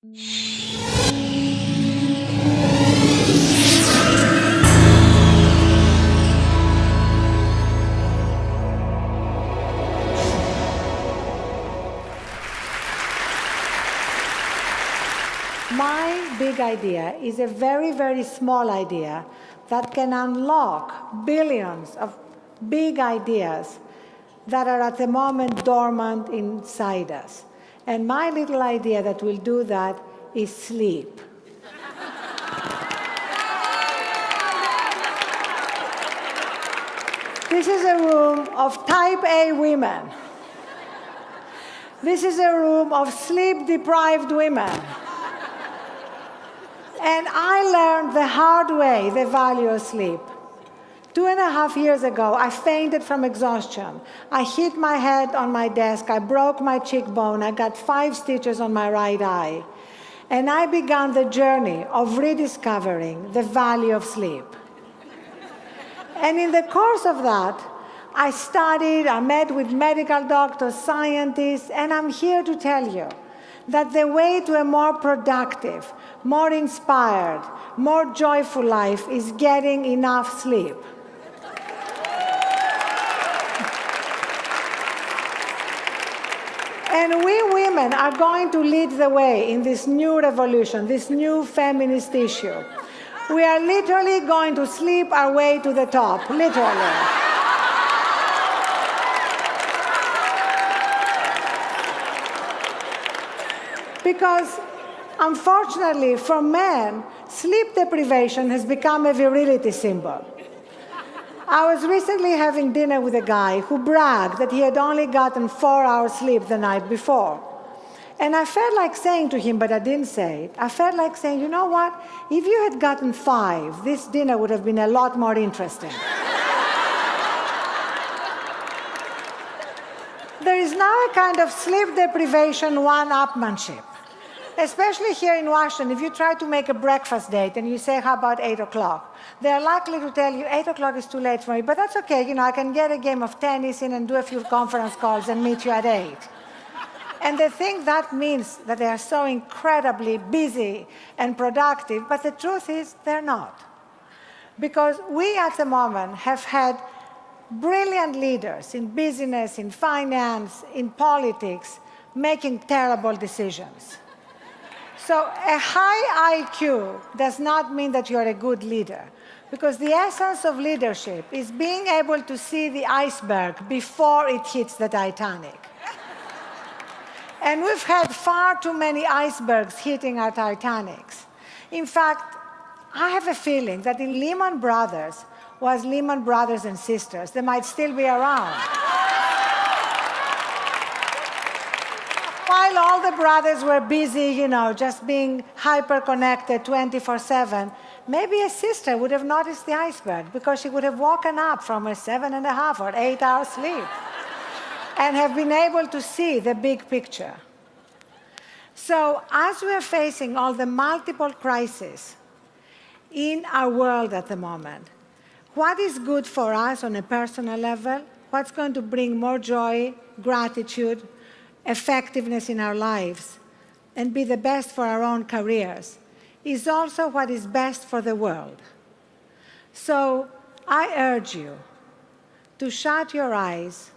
My big idea is a very, very small idea that can unlock billions of big ideas that are at the moment dormant inside us. And my little idea that will do that is sleep. This is a room of type A women. This is a room of sleep-deprived women. And I learned the hard way the value of sleep. 2.5 years ago, I fainted from exhaustion. I hit my head on my desk. I broke my cheekbone. I got 5 stitches on my right eye. And I began the journey of rediscovering the value of sleep. And in the course of that, I studied, I met with medical doctors, scientists, and I'm here to tell you that the way to a more productive, more inspired, more joyful life is getting enough sleep. And we women are going to lead the way in this new revolution, this new feminist issue. We are literally going to sleep our way to the top, literally. Because, unfortunately, for men, sleep deprivation has become a virility symbol. I was recently having dinner with a guy who bragged that he had only gotten 4 hours sleep the night before. And I felt like saying to him, but I didn't say it, I felt like saying, you know what? If you had gotten 5, this dinner would have been a lot more interesting. There is now a kind of sleep deprivation one-upmanship. Especially here in Washington, if you try to make a breakfast date and you say, how about 8 o'clock? They're likely to tell you, 8 o'clock is too late for me, but that's okay, you know, I can get a game of tennis in and do a few conference calls and meet you at 8. And they think that means that they are so incredibly busy and productive, but the truth is they're not. Because we at the moment have had brilliant leaders in business, in finance, in politics, making terrible decisions. So a high IQ does not mean that you're a good leader, because the essence of leadership is being able to see the iceberg before it hits the Titanic. And we've had far too many icebergs hitting our Titanics. In fact, I have a feeling that if Lehman Brothers was Lehman Brothers and Sisters, they might still be around. While all the brothers were busy, you know, just being hyper-connected 24/7, maybe a sister would have noticed the iceberg because she would have woken up from a 7.5 or 8 hour sleep and have been able to see the big picture. So as we are facing all the multiple crises in our world at the moment, what is good for us on a personal level, what's going to bring more joy, gratitude, effectiveness in our lives, and be the best for our own careers, is also what is best for the world. So I urge you to shut your eyes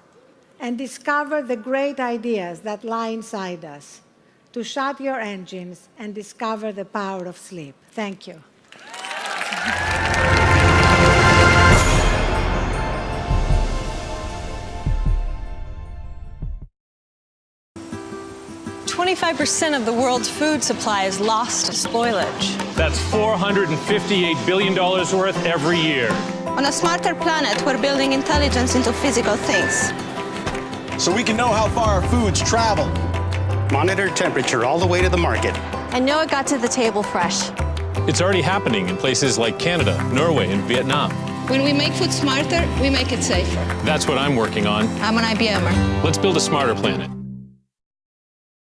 and discover the great ideas that lie inside us, to shut your engines and discover the power of sleep. Thank you. 25% of the world's food supply is lost to spoilage. That's $458 billion worth every year. On a smarter planet, we're building intelligence into physical things. So we can know how far our foods travel. Monitor temperature all the way to the market. And know it got to the table fresh. It's already happening in places like Canada, Norway, and Vietnam. When we make food smarter, we make it safer. That's what I'm working on. I'm an IBMer. Let's build a smarter planet.